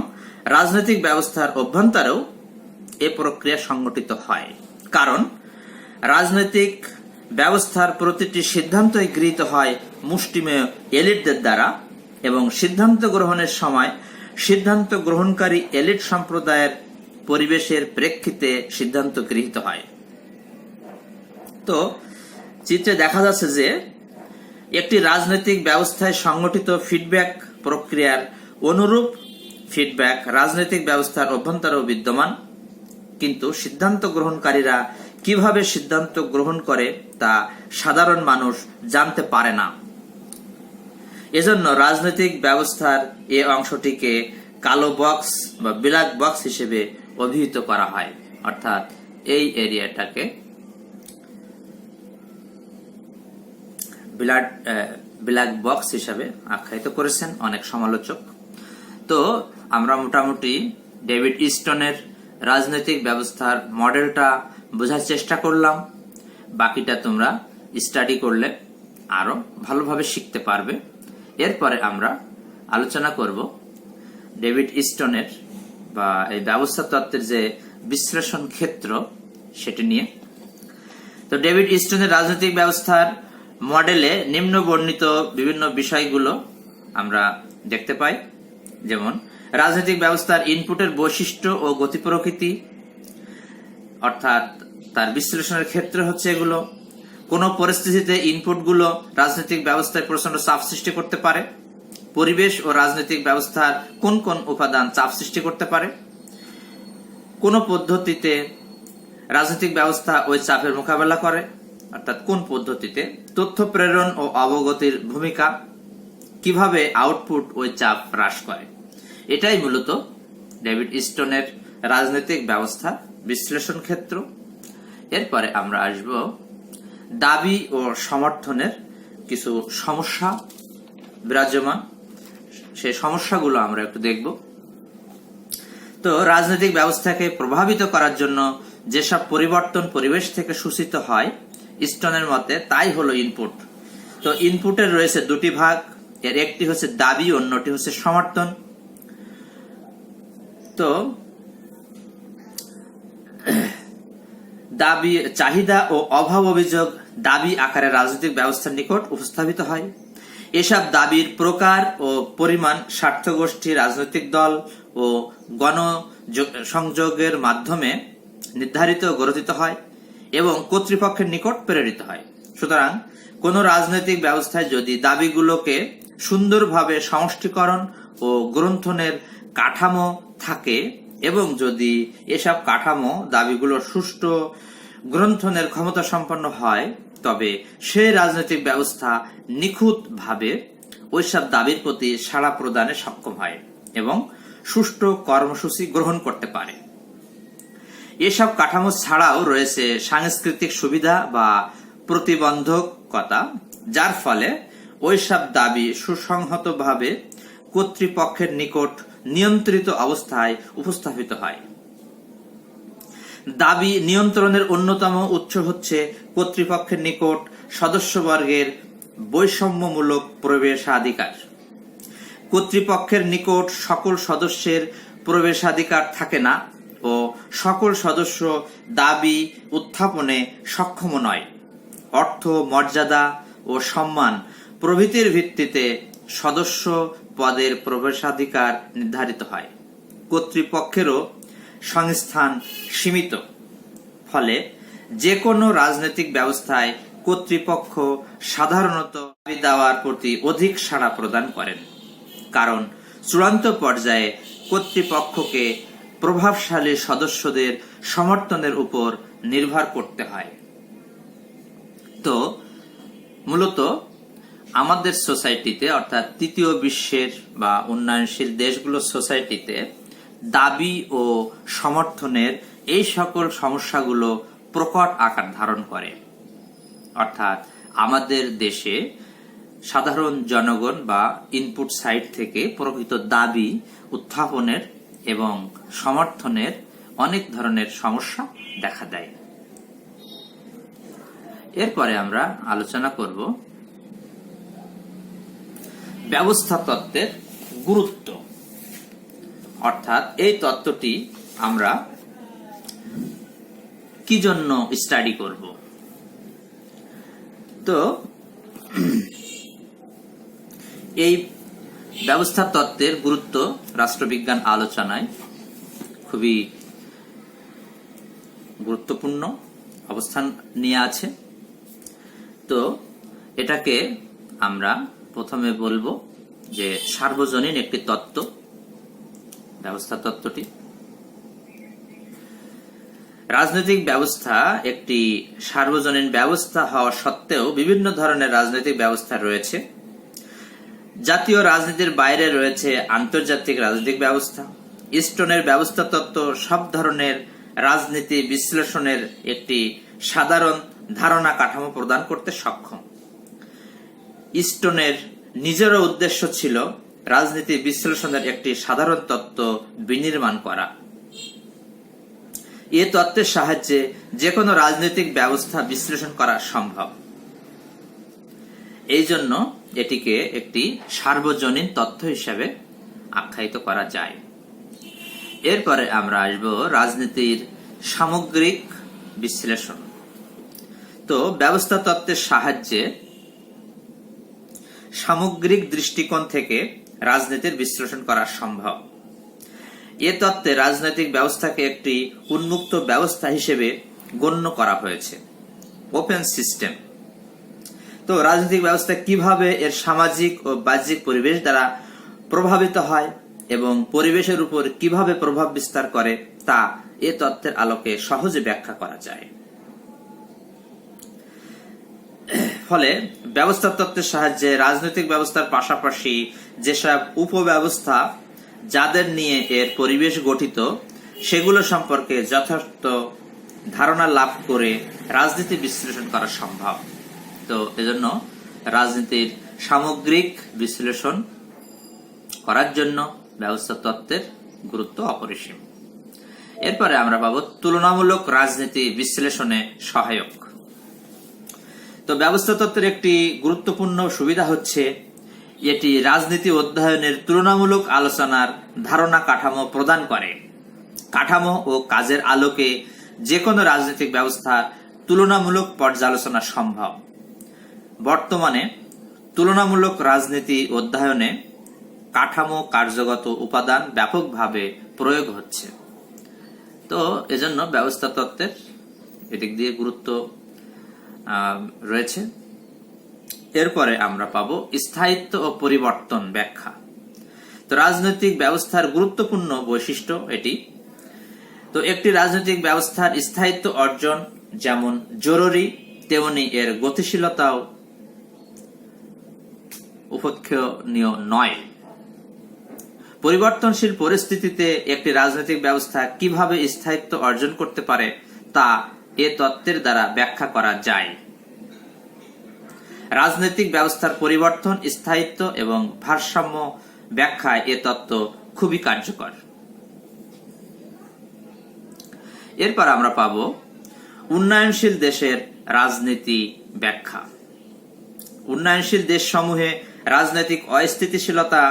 রাজনৈতিক ব্যবস্থার অভ্যন্তরেও এ প্রক্রিয়া সংগঠিত হয়। কারণ রাজনৈতিক ব্যবস্থার প্রতিটি সিদ্ধান্তই গৃহীত হয় মুষ্টিমেয় এলিটদের দ্বারা এবং সিদ্ধান্ত গ্রহণের সময় সিদ্ধান্ত গ্রহণকারী এলিট সম্প্রদায়ের পরিবেশের প্রেক্ষিতে সিদ্ধান্ত গৃহীত হয়। তো চিত্রে দেখা যাচ্ছে যে একটি রাজনৈতিক ব্যবস্থায় সংগঠিত ফিডব্যাক প্রক্রিয়ার অনুরূপ ফিডব্যাক রাজনৈতিক ব্যবস্থার অভ্যন্তরেও বিদ্যমান, কিন্তু সিদ্ধান্ত গ্রহণকারীরা কিভাবে সিদ্ধান্ত গ্রহণ করে তা সাধারণ মানুষ জানতে পারে না। এজন্য রাজনৈতিক ব্যবস্থার এই অংশটিকে কালো বক্স বা ব্ল্যাক বক্স হিসেবে অভিহিত করা হয়। অর্থাৎ এই এরিয়াটাকে ব্ল্যাক বক্স হিসাবে আখ্যায়িত করেছেন অনেক সমালোচক। তো আমরা মোটামুটি ডেভিড ইস্টনের রাজনৈতিক ব্যবস্থার মডেলটা বোঝার চেষ্টা করলাম। বাকিটা তোমরা স্টাডি করলে আরো ভালোভাবে শিখতে পারবে। এরপরে আমরা আলোচনা করব ডেভিড ইস্টনের বা এই ব্যবস্থা তত্ত্বের যে বিশ্লেষণ ক্ষেত্র সেটি নিয়ে। তো ডেভিড ইস্টনের রাজনৈতিক ব্যবস্থার মডেলে নিম্ন বর্ণিত বিভিন্ন বিষয়গুলো আমরা দেখতে পাই। যেমন রাজনৈতিক ব্যবস্থার ইনপুটের বৈশিষ্ট্য ও গতি প্রকৃতি, অর্থাৎ তার বিশ্লেষণের ক্ষেত্রে হচ্ছে এগুলো। কোন পরিস্থিতিতে ইনপুটগুলো রাজনৈতিক ব্যবস্থায় প্রচন্ড চাপ সৃষ্টি করতে পারে, পরিবেশ ও রাজনৈতিক ব্যবস্থার কোন কোন উপাদান চাপ সৃষ্টি করতে পারে, কোন পদ্ধতিতে রাজনৈতিক ব্যবস্থা ওই চাপের মোকাবেলা করে, অর্থাৎ কোন পদ্ধতিতে তথ্য প্রেরণ ও অবগতির ভূমিকা, কিভাবে আউটপুট ওই চাপ হ্রাস করে। এটাই মূলত ডেভিড ইস্টনের রাজনৈতিক ব্যবস্থা বিশ্লেষণ ক্ষেত্র। এরপরে আমরা আসব দাবি ও সমর্থনের কিছু সমস্যা বিরাজমান, সেই সমস্যাগুলো আমরা একটু দেখব। তো রাজনৈতিক ব্যবস্থাকে প্রভাবিত করার জন্য যেসব পরিবর্তন পরিবেশ থেকে সূচিত হয় ইস্টনের মতে তাই হলো ইনপুট। তো ইনপুটের রয়েছে দুটি ভাগ, এর একটি হচ্ছে দাবি, অন্যটি হচ্ছে সমর্থন। তো দাবি, চাহিদা ও অভাব অভিযোগ দাবি আকারে রাজনৈতিক ব্যবস্থার নিকট উপস্থাপিত হয়। এসব দাবির প্রকার ও পরিমাণ স্বার্থগোষ্ঠী, রাজনৈতিক দল ও গণসংযোগের মাধ্যমে নির্ধারিত ও গ্রথিত হয় এবং কর্তৃপক্ষের নিকট প্রেরিত হয়। সুতরাং কোন রাজনৈতিক ব্যবস্থায় যদি দাবিগুলোকে সুন্দরভাবে সমষ্টিকরণ ও গ্রন্থনের কাঠামো থাকে এবং যদি এসব কাঠামো দাবিগুলোর সুষ্ঠু গ্রন্থনের ক্ষমতা সম্পন্ন হয়, তবে সেই রাজনৈতিক ব্যবস্থা নিখুঁতভাবে ওইসব দাবির প্রতি সাড়া প্রদানে সক্ষম হয় এবং সুষ্ঠু কর্মসূচি গ্রহণ করতে পারে। এসব কাঠামো ছাড়াও রয়েছে সাংস্কৃতিক সুবিধা বা প্রতিবন্ধকতা, যার ফলে ওইসব দাবি সুসংহতভাবে কর্তৃপক্ষের নিকট নিয়ন্ত্রিত অবস্থায় উপস্থাপিত হয়। দাবি নিয়ন্ত্রণের অন্যতম উৎস হচ্ছে কর্তৃপক্ষের নিকট সদস্যবর্গের বৈষম্যমূলক প্রবেশাধিকার। কর্তৃপক্ষের নিকট সকল সদস্যের প্রবেশাধিকার থাকে না ও সকল সদস্য দাবি উত্থাপনে সক্ষম নয়। অর্থ, মর্যাদা ও সম্মান প্রভৃতির ভিত্তিতে সদস্য পদের প্রবেশাধিকার নির্ধারিত হয়। কর্তৃপক্ষেরও সংস্থান সীমিত, ফলে যে কোনো রাজনৈতিক ব্যবস্থায় কর্তৃপক্ষ সাধারণত দাবি দেওয়ার প্রতি অধিক সাড়া প্রদান করেন, কারণ চূড়ান্ত পর্যায়ে কর্তৃপক্ষকে প্রভাবশালী সদস্যদের সমর্থনের উপর নির্ভর করতে হয়। তো মূলত আমাদের সোসাইটিতে, অর্থাৎ তৃতীয় বিশ্বের বা উন্নয়নশীল দেশগুলোর সোসাইটিতে দাবি ও সমর্থনের এই সকল সমস্যাগুলো প্রকট আকার ধারণ করে। অর্থাৎ আমাদের দেশে সাধারণ জনগণ বা ইনপুট সাইড থেকে প্রকৃত দাবি উত্থাপনের এবং সমর্থনের অনেক ধরনের সমস্যা দেখা দেয়। এরপরে আমরা আলোচনা করব ব্যবস্থা তত্ত্বের গুরুত্ব। অর্থাৎ এই তত্ত্বটি আমরা কি জন্য স্টাডি করব। তো এই ব্যবস্থা তত্ত্বের গুরুত্ব রাষ্ট্রবিজ্ঞান আলোচনায় খুবই গুরুত্বপূর্ণ অবস্থান নিয়ে আছে। তো এটাকে আমরা প্রথমে বলবো যে সার্বজনীন একটি তত্ত্ব, ব্যবস্থা তত্ত্বটি। রাজনৈতিক ব্যবস্থা একটি সার্বজনীন ব্যবস্থা হওয়া সত্ত্বেও বিভিন্ন ধরনের রাজনৈতিক ব্যবস্থা রয়েছে। জাতীয় রাজনীতির বাইরে রয়েছে আন্তর্জাতিক রাজনৈতিক ব্যবস্থা। ইস্টনের ব্যবস্থা তত্ত্ব সব ধরনের রাজনীতি বিশ্লেষণের একটি সাধারণ ধারণা কাঠামো প্রদান করতে সক্ষম। ইস্টনের নিজেরও উদ্দেশ্য ছিল রাজনীতি বিশ্লেষণের একটি সাধারণ তত্ত্ব বিনির্মাণ করা। এ তত্ত্বের সাহায্যে যে কোনো রাজনৈতিক ব্যবস্থা বিশ্লেষণ করা সম্ভব। এই জন্য এটিকে একটি সার্বজনীন তত্ত্ব হিসেবে আখ্যায়িত করা যায়। এরপরে আমরা আসব রাজনীতির সামগ্রিক বিশ্লেষণ। তো ব্যবস্থা তত্ত্বের সাহায্যে সামগ্রিক দৃষ্টিকোণ থেকে রাজনীতির বিশ্লেষণ করা সম্ভব। এ তত্ত্বে রাজনৈতিক ব্যবস্থাকে একটি উন্মুক্ত ব্যবস্থা হিসেবে গণ্য করা হয়েছে, ওপেন সিস্টেম। তো রাজনৈতিক ব্যবস্থা কিভাবে এর সামাজিক ও বাহ্যিক পরিবেশ দ্বারা প্রভাবিত হয় এবং পরিবেশের উপর কিভাবে প্রভাব বিস্তার করে তা এ তত্ত্বের আলোকে সহজে ব্যাখ্যা করা যায়। ফলে ব্যবস্থা তত্ত্বের সাহায্যে রাজনৈতিক ব্যবস্থার পাশাপাশি যেসব উপব্যবস্থা যাদের নিয়ে এর পরিবেশ গঠিত সেগুলো সম্পর্কে যথার্থ ধারণা লাভ করে রাজনীতি বিশ্লেষণ করা সম্ভব। তো এজন্য রাজনীতির সামগ্রিক বিশ্লেষণ করার জন্য ব্যবস্থা তত্ত্বের গুরুত্ব অপরিসীম। এরপরে আমরা পাবো তুলনামূলক রাজনীতি বিশ্লেষণে সহায়ক। তো ব্যবস্থা তত্ত্বের একটি গুরুত্বপূর্ণ সুবিধা হচ্ছে এটি রাজনীতি অধ্যয়নের তুলনামূলক আলোচনার ধারণা কাঠামো প্রদান করে। কাঠামো ও কাজের আলোকে যে কোনো রাজনৈতিক ব্যবস্থা তুলনামূলক পর্যালোচনা সম্ভব। বর্তমানে তুলনামূলক রাজনীতি অধ্যয়নে কাঠামো কার্যগত উপাদান ব্যাপকভাবে প্রয়োগ হচ্ছে। তো এজন্য ব্যবস্থা তত্ত্বের এদিক দিয়ে গুরুত্ব রয়েছে। এরপরে আমরা পাবো স্থায়িত্ব ও পরিবর্তন ব্যাখ্যা। তো রাজনৈতিক ব্যবস্থার গুরুত্বপূর্ণ বৈশিষ্ট্য এটি। তো একটি রাজনৈতিক ব্যবস্থার স্থায়িত্ব অর্জন যেমন জরুরি, তেমনি এর গতিশীলতাও উপেক্ষণীয় নয়। পরিবর্তনশীল পরিস্থিতিতে একটি রাজনৈতিক ব্যবস্থা কিভাবে স্থায়িত্ব অর্জন করতে পারে তা এ তত্ত্বের দ্বারা ব্যাখ্যা করা যায়। রাজনৈতিক ব্যবস্থার পরিবর্তন, স্থায়িত্ব এবং ভারসাম্য ব্যাখ্যায় এ তত্ত্ব খুবই কার্যকর। এরপর আমরা পাবো উন্নয়নশীল দেশের রাজনীতি ব্যাখ্যা। উন্নয়নশীল দেশসমূহে রাজনৈতিক অস্থিতিশীলতা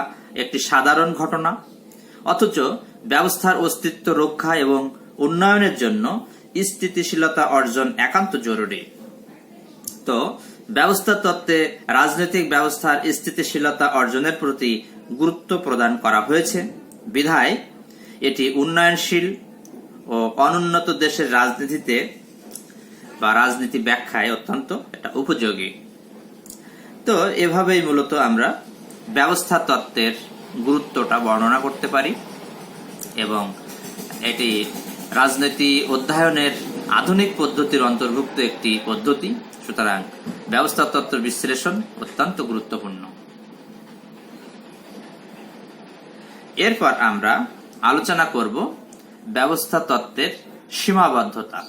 একটি সাধারণ ঘটনা, অথচ ব্যবস্থার অস্তিত্ব রক্ষা এবং উন্নয়নের জন্য স্থিতিশীলতা অর্জন একান্ত জরুরি। তো ব্যবস্থা তত্ত্বে রাজনৈতিক ব্যবস্থার স্থিতিশীলতা অর্জনের প্রতি গুরুত্ব প্রদান করা হয়েছে বিধায় এটি উন্নয়নশীল ও অনুন্নত দেশের রাজনীতিতে বা রাজনীতি ব্যাখ্যায় অত্যন্ত এটা উপযোগী। তো এভাবেই মূলত আমরা ব্যবস্থা তত্ত্বের গুরুত্বটা বর্ণনা করতে পারি এবং এটি রাজনীতি অধ্যয়নের আধুনিক পদ্ধতির অন্তর্ভুক্ত একটি পদ্ধতি। সুতরাং ব্যবস্থা তত্ত্বের বিশ্লেষণ অত্যন্ত গুরুত্বপূর্ণ। এরপর আমরা আলোচনা করব ব্যবস্থা তত্ত্বের সীমাবদ্ধতা।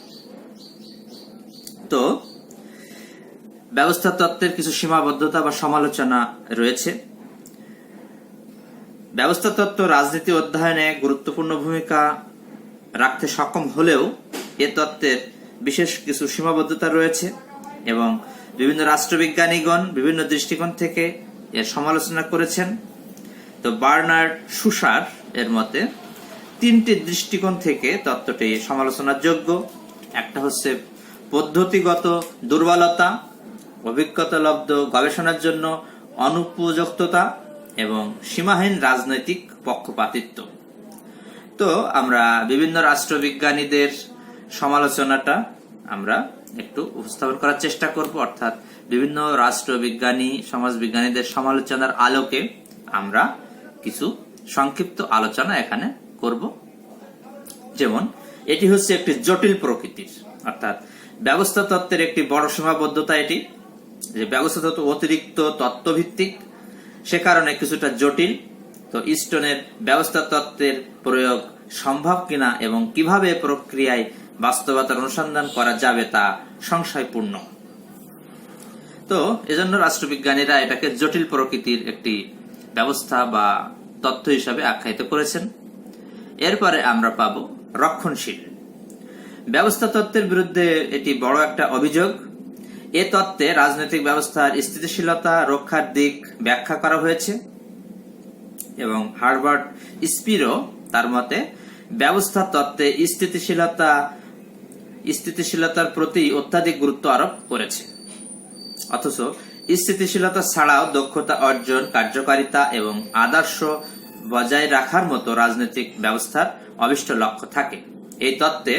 তো ব্যবস্থা তত্ত্বের কিছু সীমাবদ্ধতা বা সমালোচনা রয়েছে। ব্যবস্থা তত্ত্ব রাজনীতি অধ্যয়নে গুরুত্বপূর্ণ ভূমিকা রাখতে সক্ষম হলেও এ তত্ত্বের বিশেষ কিছু সীমাবদ্ধতা রয়েছে এবং বিভিন্ন রাষ্ট্রবিজ্ঞানীগণ বিভিন্ন দৃষ্টিকোণ থেকে এর সমালোচনা করেছেন। তো বার্নার্ড সুসার এর মতে তিনটি দৃষ্টিকোণ থেকে তত্ত্বটি সমালোচনার যোগ্য। একটা হচ্ছে পদ্ধতিগত দুর্বলতা, অভিজ্ঞতালব্ধ গবেষণার জন্য অনুপযুক্ততা এবং সীমাহীন রাজনৈতিক পক্ষপাতিত্ব। তো আমরা বিভিন্ন রাষ্ট্রবিজ্ঞানীদের সমালোচনাটা আমরা একটু উপস্থাপন করার চেষ্টা করব, অর্থাৎ বিভিন্ন রাষ্ট্রবিজ্ঞানী সমাজবিজ্ঞানীদের সমালোচনার আলোকে আমরা কিছু সংক্ষিপ্ত আলোচনা এখানে করব। যেমন এটি হচ্ছে একটি জটিল প্রকৃতির, অর্থাৎ ব্যবস্থা তত্ত্বের একটি বড় সীমাবদ্ধতা এটি, যে ব্যবস্থা তত্ত্ব অতিরিক্ত তত্ত্বভিত্তিক, সে কারণে কিছুটা জটিল। তো ইস্টনের ব্যবস্থা তত্ত্বের প্রয়োগ সম্ভব কিনা এবং কিভাবে প্রক্রিয়ায় বাস্তবতার অনুসন্ধান করা যাবে তা সংশয়পূর্ণ। তো এজন্য রাষ্ট্রবিজ্ঞানীরা এটাকে জটিল প্রকৃতির একটি ব্যবস্থা বা তত্ত্ব হিসাবে আখ্যায়িত করেছেন। এরপরে আমরা পাবো রক্ষণশীল। ব্যবস্থা তত্ত্বের বিরুদ্ধে এটি বড় একটা অভিযোগ। এ তত্ত্বে রাজনৈতিক ব্যবস্থার স্থিতিশীলতা রক্ষার দিক ব্যাখ্যা করা হয়েছে এবং হার্বার্ট স্পিরো তার মতে ব্যবস্থা তত্ত্বে স্থিতিশীলতার প্রতি অত্যাধিক গুরুত্ব আরোপ করেছে। অথচ স্থিতিশীলতা ছাড়াও দক্ষতা অর্জন, কার্যকারিতা এবং আদর্শ বজায় রাখার মতো রাজনৈতিক ব্যবস্থার অভিষ্ট লক্ষ্য থাকে। এই তত্ত্বে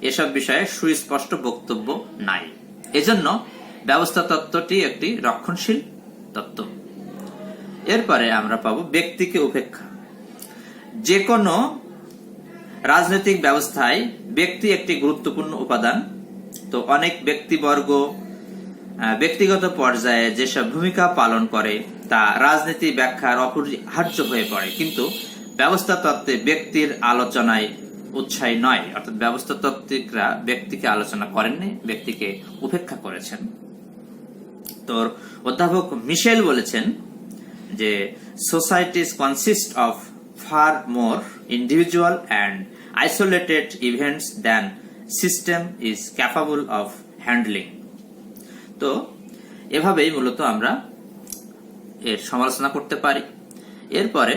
এসব বিষয়ে সুস্পষ্ট বক্তব্য নাই। এজন্য ব্যবস্থা তত্ত্বটি একটি রক্ষণশীল তত্ত্ব। এরপরে আমরা পাবো ব্যক্তিকে উপেক্ষা। যে কোনো রাজনৈতিক ব্যবস্থায় ব্যক্তি একটি গুরুত্বপূর্ণ উপাদান। তো অনেক ব্যক্তিবর্গ ব্যক্তিগত পর্যায়ে যেসব ভূমিকা পালন করে তা রাজনীতি ব্যাখ্যার অপরিহার্য হয়ে পড়ে, কিন্তু ব্যবস্থা তত্ত্বে ব্যক্তির আলোচনায় উৎসাহী নয়, অর্থাৎ ব্যবস্থা তাত্ত্বিকরা ব্যক্তিকে আলোচনা করেননি, ব্যক্তিকে উপেক্ষা করেছেন। তো অধ্যাপক মিশেল বলেছেন যে societies consist of fur more individual and isolated events than system is capable of handling. তো এভাবেই মূলত আমরা এর সমালোচনা করতে পারি। এরপরে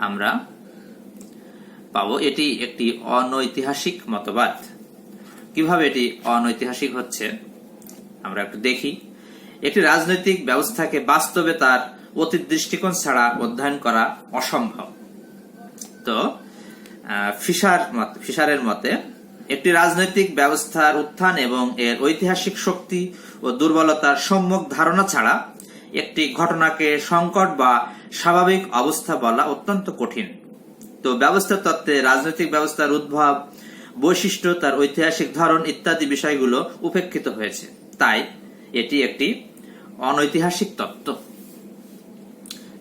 আমরা পাবো এটি একটি অনৈতিহাসিক মতবাদ। কিভাবে এটি অনৈতিহাসিক হচ্ছে আমরা একটু দেখি। একটি রাজনৈতিক ব্যবস্থাকে বাস্তবে তার অতীত দৃষ্টিকোণ ছাড়া অধ্যয়ন করা অসম্ভব। তো ফিশারের মতে একটি রাজনৈতিক ব্যবস্থার উত্থান এবং এর ঐতিহাসিক শক্তি ও দুর্বলতার সম্যক ধারণা ছাড়া একটি ঘটনাকে সংকট বা স্বাভাবিক অবস্থা বলা অত্যন্ত কঠিন। তো ব্যবস্থা তত্ত্বে রাজনৈতিক ব্যবস্থার উদ্ভব, বৈশিষ্ট্য, তার ঐতিহাসিক ধরন ইত্যাদি বিষয়গুলো উপেক্ষিত হয়েছে, তাই এটি একটি অনৈতিহাসিক তত্ত্ব।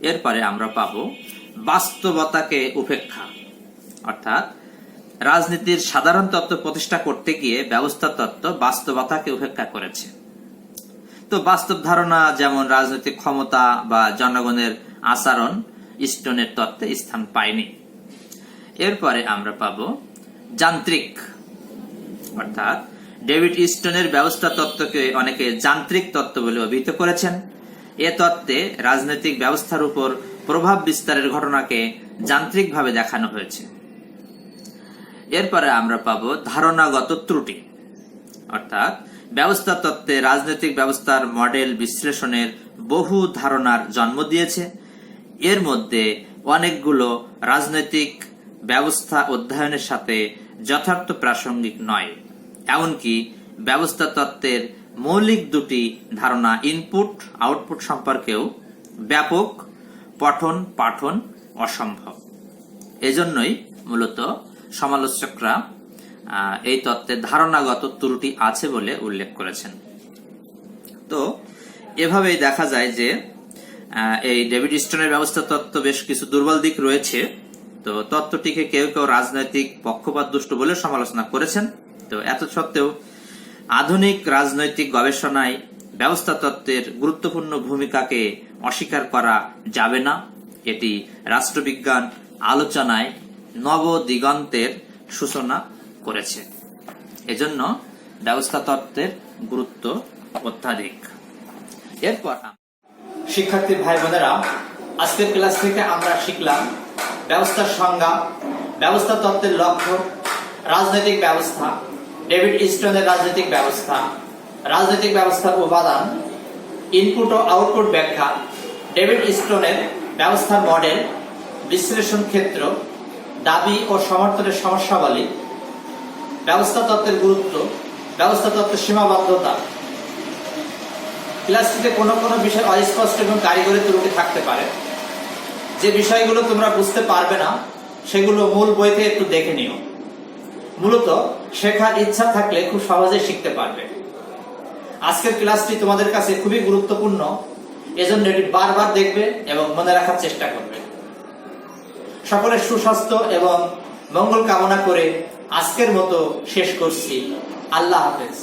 এরপরে আমরা পাবো বাস্তবতাকে উপেক্ষা, অর্থাৎ রাজনীতির সাধারণ তত্ত্ব প্রতিষ্ঠা করতে গিয়ে ব্যবস্থা তত্ত্ব বাস্তবতাকে উপেক্ষা করেছে। তো বাস্তব ধারণা যেমন রাজনৈতিক ক্ষমতা বা জনগণের আচরণ ইস্টনের তত্ত্বে স্থান পায়নি। এরপরে আমরা পাবো যান্ত্রিক, অর্থাৎ ডেভিড ইস্টনের ব্যবস্থা তত্ত্বকে অনেকে যান্ত্রিক তত্ত্ব বলে অভিহিত করেছেন। এ তত্ত্বে রাজনৈতিক ব্যবস্থার উপর প্রভাব বিস্তারের ঘটনাকে যান্ত্রিকভাবে দেখানো হয়েছে। এরপরে আমরা পাবো ধারণাগত ত্রুটি, অর্থাৎ ব্যবস্থা তত্ত্বে রাজনৈতিক ব্যবস্থার মডেল বিশ্লেষণের বহু ধারণার জন্ম দিয়েছে। এর মধ্যে অনেকগুলো রাজনৈতিক ব্যবস্থা অধ্যয়নের সাথে যথার্থ প্রাসঙ্গিক নয়। এমনকি ব্যবস্থা তত্ত্বের মৌলিক দুটি ধারণা ইনপুট আউটপুট সম্পর্কেও ব্যাপক পঠন পাঠন অসম্ভব। এজন্যই মূলত সমালোচকরা এই তত্ত্বে ধারণাগত ত্রুটি আছে বলে উল্লেখ করেছেন। তো এভাবেই দেখা যায় যে এই ডেভিড ইস্টনের ব্যবস্থা তত্ত্ব বেশ কিছু দুর্বল দিক রয়েছে। তো তত্ত্বটিকে কেউ কেউ রাজনৈতিক পক্ষপাত দুষ্ট বলে সমালোচনা করেছেন। তো এত সত্ত্বেও আধুনিক রাজনৈতিক গবেষণায় ব্যবস্থা তত্ত্বের গুরুত্বপূর্ণ ভূমিকাকে অস্বীকার করা যাবে না। এটি রাষ্ট্রবিজ্ঞান আলোচনায় নব দিগন্তের সূচনা করেছে। এজন্য ব্যবস্থা তত্ত্বের গুরুত্ব অত্যাধিক। এরপর শিক্ষার্থী ভাই বোনেরা, আজকের ক্লাস থেকে আমরা শিখলাম ব্যবস্থার সংজ্ঞা, ব্যবস্থা তত্ত্বের লক্ষ্য, রাজনৈতিক ব্যবস্থা, ডেভিড ইস্টনের রাজনৈতিক ব্যবস্থা, রাজনৈতিক ব্যবস্থার উপাদান, ইনপুট ও আউটপুট ব্যাখ্যা, ডেভিড ইস্টনের ব্যবস্থার মডেল, বিশ্লেষণ ক্ষেত্র, দাবি ও সমর্থনের সমস্যাবলী, ব্যবস্থা তত্ত্বের গুরুত্ব, ব্যবস্থা তত্ত্বের সীমাবদ্ধতা। ক্লাসটিতে কোনো কোনো বিষয় অস্পষ্ট এবং কারিগরি ত্রুটি থাকতে পারে। যে বিষয়গুলো তোমরা বুঝতে পারবে না সেগুলো মূল বইতে একটু দেখে নিও। মূলত শেখার ইচ্ছা থাকলে খুব সহজে শিখতে পারবে। আজকের ক্লাসটি তোমাদের কাছে খুবই গুরুত্বপূর্ণ, এজন্য এটি বারবার দেখবে এবং মনে রাখার চেষ্টা করবে। সকলের সুস্বাস্থ্য এবং মঙ্গল কামনা করে আজকের মতো শেষ করছি। আল্লাহ হাফেজ।